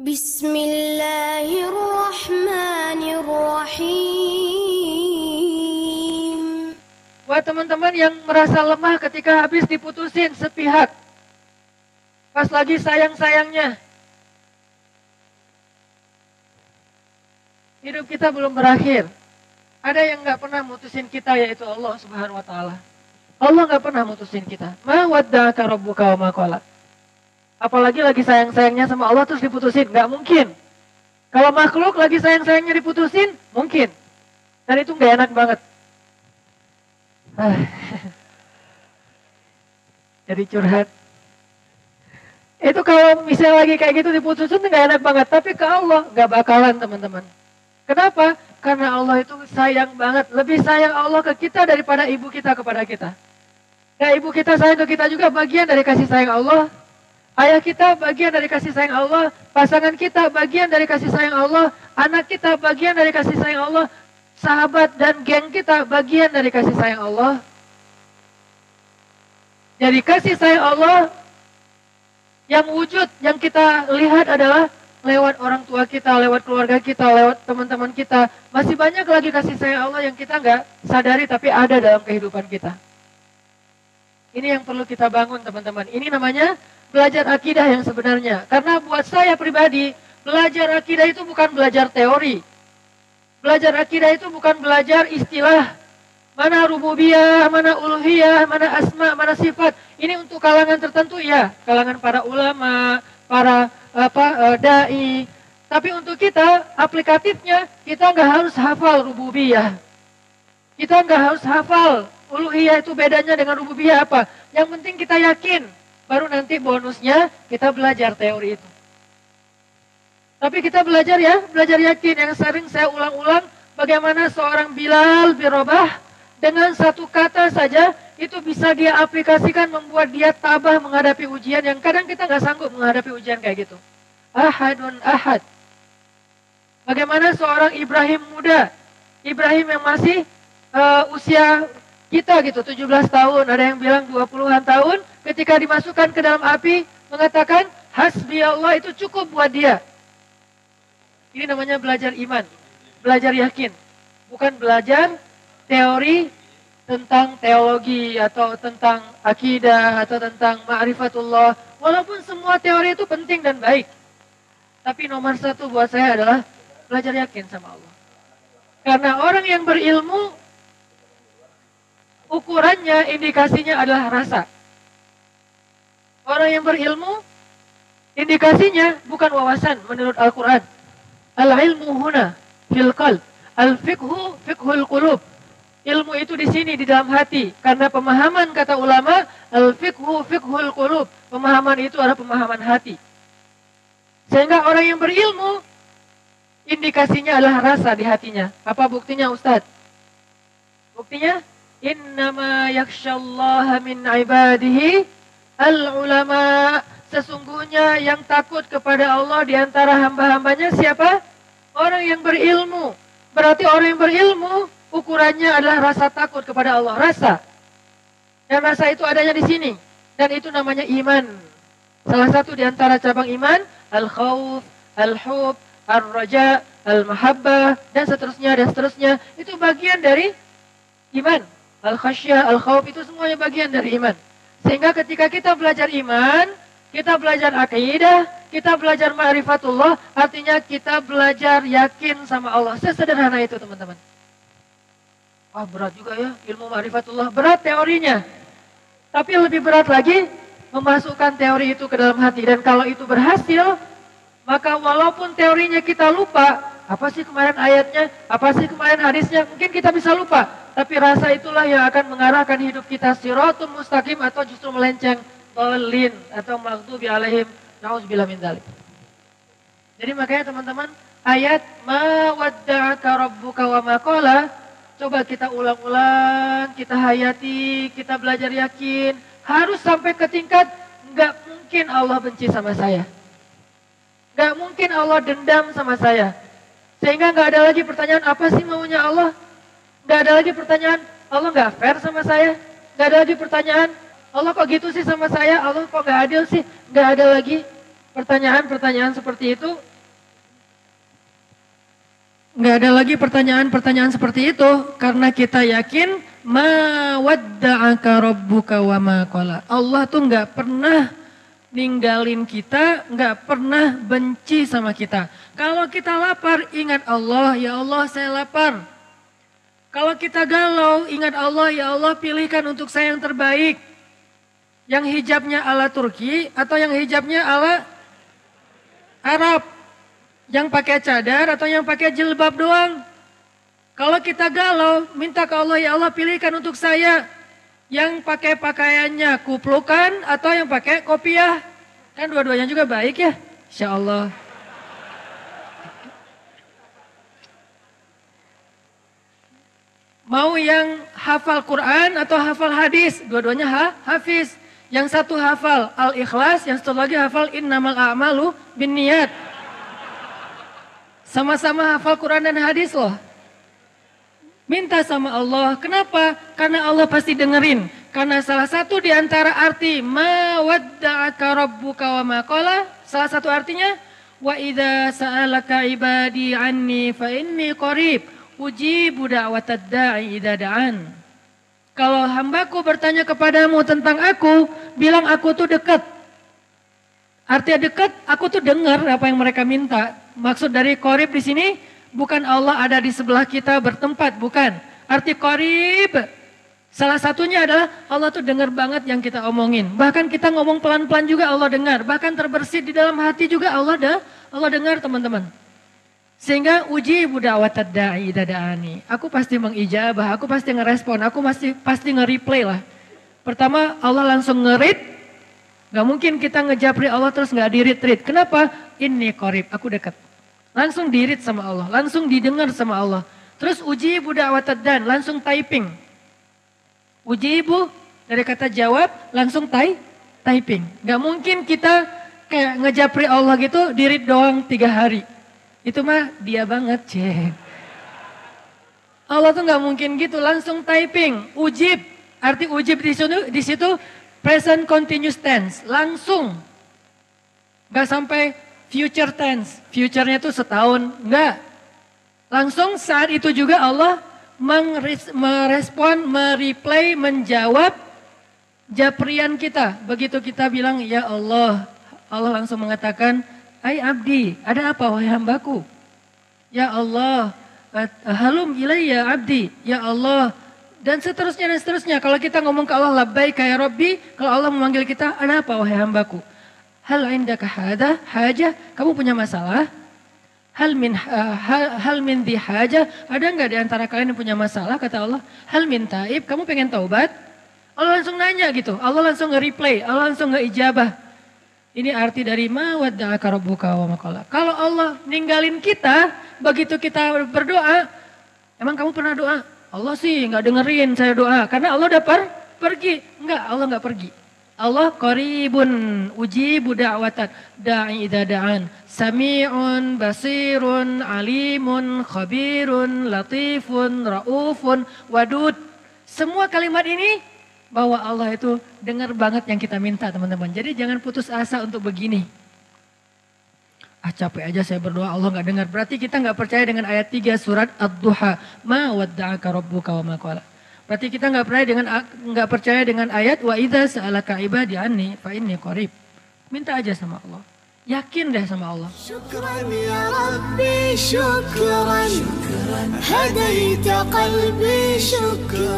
Bismillahirrahmanirrahim. Buat teman-teman yang merasa lemah ketika habis diputusin sepihak, pas lagi sayang-sayangnya, hidup kita belum berakhir. Ada yang nggak pernah mutusin kita, yaitu Allah Subhanahu Wa Taala. Allah nggak pernah mutusin kita. Ma wadda'aka rabbuka wa ma qala. Apalagi lagi sayang-sayangnya sama Allah terus diputusin, nggak mungkin. Kalau makhluk lagi sayang-sayangnya diputusin, mungkin. Dan itu nggak enak banget. Jadi curhat. Itu kalau misalnya lagi kayak gitu diputusin nggak enak banget. Tapi ke Allah nggak bakalan, teman-teman. Kenapa? Karena Allah itu sayang banget. Lebih sayang Allah ke kita daripada ibu kita kepada kita. Dan ibu kita sayang ke kita juga bagian dari kasih sayang Allah. Ayah kita bagian dari kasih sayang Allah. Pasangan kita bagian dari kasih sayang Allah. Anak kita bagian dari kasih sayang Allah. Sahabat dan geng kita bagian dari kasih sayang Allah. Jadi kasih sayang Allah yang wujud, yang kita lihat adalah lewat orang tua kita, lewat keluarga kita, lewat teman-teman kita. Masih banyak lagi kasih sayang Allah yang kita nggak sadari tapi ada dalam kehidupan kita. Ini yang perlu kita bangun, teman-teman. Ini namanya belajar akidah yang sebenarnya. Karena buat saya pribadi, belajar akidah itu bukan belajar teori. Belajar akidah itu bukan belajar istilah. Mana rububiyah, mana uluhiyah, mana asma, mana sifat. Ini untuk kalangan tertentu ya. Kalangan para ulama, para dai. Tapi untuk kita, aplikatifnya, kita nggak harus hafal rububiyah. Kita nggak harus hafal uluhiyah itu bedanya dengan rububiyah apa. Yang penting kita yakin. Baru nanti bonusnya kita belajar teori itu. Tapi kita belajar ya, belajar yakin. Yang sering saya ulang-ulang, bagaimana seorang Bilal bin Rabah dengan satu kata saja itu bisa dia aplikasikan membuat dia tabah menghadapi ujian yang kadang kita nggak sanggup menghadapi ujian kayak gitu. Ahadun ahad. Bagaimana seorang Ibrahim muda, Ibrahim yang masih usia kita gitu, 17 tahun, ada yang bilang 20-an tahun, ketika dimasukkan ke dalam api, mengatakan, hasbi Allah itu cukup buat dia. Ini namanya belajar iman, belajar yakin. Bukan belajar teori tentang teologi, atau tentang akidah, atau tentang ma'rifatullah. Walaupun semua teori itu penting dan baik. Tapi nomor satu buat saya adalah belajar yakin sama Allah. Karena orang yang berilmu, ukurannya, indikasinya adalah rasa. Orang yang berilmu, indikasinya bukan wawasan menurut Al-Quran. Al-ilmu huna fil qalb, al-fiqhu fiqhul qulub. Ilmu itu di sini, di dalam hati. Karena pemahaman, kata ulama, al-fiqhu fiqhul qulub. Pemahaman itu adalah pemahaman hati. Sehingga orang yang berilmu, indikasinya adalah rasa di hatinya. Apa buktinya, Ustadz? Buktinya? Innama yakhsyallaha min ibadihi al-ulama. Sesungguhnya yang takut kepada Allah di antara hamba-hambanya siapa? Orang yang berilmu. Berarti orang yang berilmu ukurannya adalah rasa takut kepada Allah. Rasa. Dan rasa itu adanya di sini. Dan itu namanya iman. Salah satu di antara cabang iman, al-khawf, al-hub, al-raja, al-mahabbah, dan seterusnya, dan seterusnya. Itu bagian dari iman. Al-khasyah, al-khawf itu semuanya bagian dari iman. Sehingga ketika kita belajar iman, kita belajar akidah, kita belajar ma'rifatullah, artinya kita belajar yakin sama Allah. Sesederhana itu, teman-teman. Wah, berat juga ya ilmu ma'rifatullah. Berat teorinya. Tapi lebih berat lagi memasukkan teori itu ke dalam hati. Dan kalau itu berhasil, maka walaupun teorinya kita lupa, apa sih kemarin ayatnya, apa sih kemarin hadisnya, mungkin kita bisa lupa. Tapi rasa itulah yang akan mengarahkan hidup kita siratul mustaqim atau justru melenceng, dhalin atau maghdubi alaihim, na'udzubillah min dzalik. Jadi makanya teman-teman, ayat ma wadda'aka rabbuka wa ma qala, coba kita ulang-ulang, kita hayati, kita belajar yakin, harus sampai ke tingkat enggak mungkin Allah benci sama saya. Enggak mungkin Allah dendam sama saya. Sehingga enggak ada lagi pertanyaan apa sih maunya Allah? Nggak ada lagi pertanyaan, Allah nggak fair sama saya. Nggak ada lagi pertanyaan, Allah kok gitu sih sama saya, Allah kok nggak adil sih. Nggak ada lagi pertanyaan-pertanyaan seperti itu. Nggak ada lagi pertanyaan-pertanyaan seperti itu karena kita yakin ma wadda'aka rabbuka wa ma qala. Allah tuh nggak pernah ninggalin kita, nggak pernah benci sama kita. Kalau kita lapar, ingat Allah, ya Allah saya lapar. Kalau kita galau, ingat Allah, ya Allah pilihkan untuk saya yang terbaik. Yang hijabnya ala Turki atau yang hijabnya ala Arab. Yang pakai cadar atau yang pakai jilbab doang. Kalau kita galau, minta ke Allah, ya Allah pilihkan untuk saya yang pakai pakaiannya kuplukan atau yang pakai kopiah. Kan dua-duanya juga baik ya, insya Allah. Mau yang hafal Quran atau hafal hadis, dua-duanya hafiz. Yang satu hafal Al-Ikhlas, yang satu lagi hafal Innamal a'malu binniyat. Sama-sama hafal Quran dan hadis loh. Minta sama Allah. Kenapa? Karena Allah pasti dengerin. Karena salah satu di antara arti ma wadda'aka rabbuka wa ma qala, salah satu artinya wa idza sa'alaka ibadi anni fa inni qarib ujibu da'watad da'i idza da'an. Kalau hambaku bertanya kepadamu tentang aku, bilang aku tuh dekat. Artinya dekat, aku tuh dengar apa yang mereka minta. Maksud dari qarib di sini bukan Allah ada di sebelah kita bertempat, bukan. Arti qarib salah satunya adalah Allah tuh dengar banget yang kita omongin. Bahkan kita ngomong pelan-pelan juga Allah dengar. Bahkan terbersit di dalam hati juga Allah dengar teman-teman. Sehingga uji da'watad da'i dada'ani. Aku pasti mengijabah, aku pasti ngerespon, aku pasti nge-replay lah. Pertama Allah langsung nge-read. Gak mungkin kita ngejapri Allah terus gak di-read. Kenapa? Ini qarib, aku dekat. Langsung di-read sama Allah, langsung didengar sama Allah. Terus ujibu da'watad dan, langsung typing. Ujibu dari kata jawab, langsung typing. Gak mungkin kita kayak ngejapri Allah gitu, di-read doang 3 hari. Itu mah dia banget, cek. Allah tuh gak mungkin gitu, langsung typing. Ujib, arti ujib di situ present continuous tense, langsung. Gak sampai future tense, future-nya itu setahun, enggak. Langsung saat itu juga Allah merespon, mereplay, menjawab japrian kita. Begitu kita bilang, ya Allah, Allah langsung mengatakan, ai abdi, ada apa wahai hambaku? Ya Allah, halum ilayya abdi, ya Allah. Dan seterusnya. Kalau kita ngomong ke Allah, labbaika ya Rabbi. Kalau Allah memanggil kita, ada apa wahai hambaku? Hal indaka hajah, kamu punya masalah? Hal min di hajah, ada enggak di antara kalian yang punya masalah? Kata Allah, hal min taib, kamu pengen taubat? Allah langsung nanya gitu, Allah langsung nge-replay, Allah langsung nge-ijabah. Ini arti dari ma wadda'aka rabbuka wa ma qala. Kalau Allah ninggalin kita, begitu kita berdoa, emang kamu pernah doa? Allah sih nggak dengerin saya doa karena Allah udah pergi. Enggak, Allah nggak pergi. Allah qaribun ujibu da'watat da'i idza da'an. Sami'un basirun alimun khabirun latifun raufun wadud. Semua kalimat ini bahwa Allah itu dengar banget yang kita minta teman-teman. Jadi jangan putus asa untuk begini. Capek aja saya berdoa Allah nggak dengar. Berarti kita nggak percaya dengan ayat 3 surat Ad-Duha. Ma wadda'aka rabbuka wa ma qala. Berarti kita nggak percaya dengan ayat wa idza sa'alaka ibadi anni fa inni qarib. Minta aja sama Allah. Yakin deh sama Allah. شكرا يا ربي شكرا هديت قلبي شكرا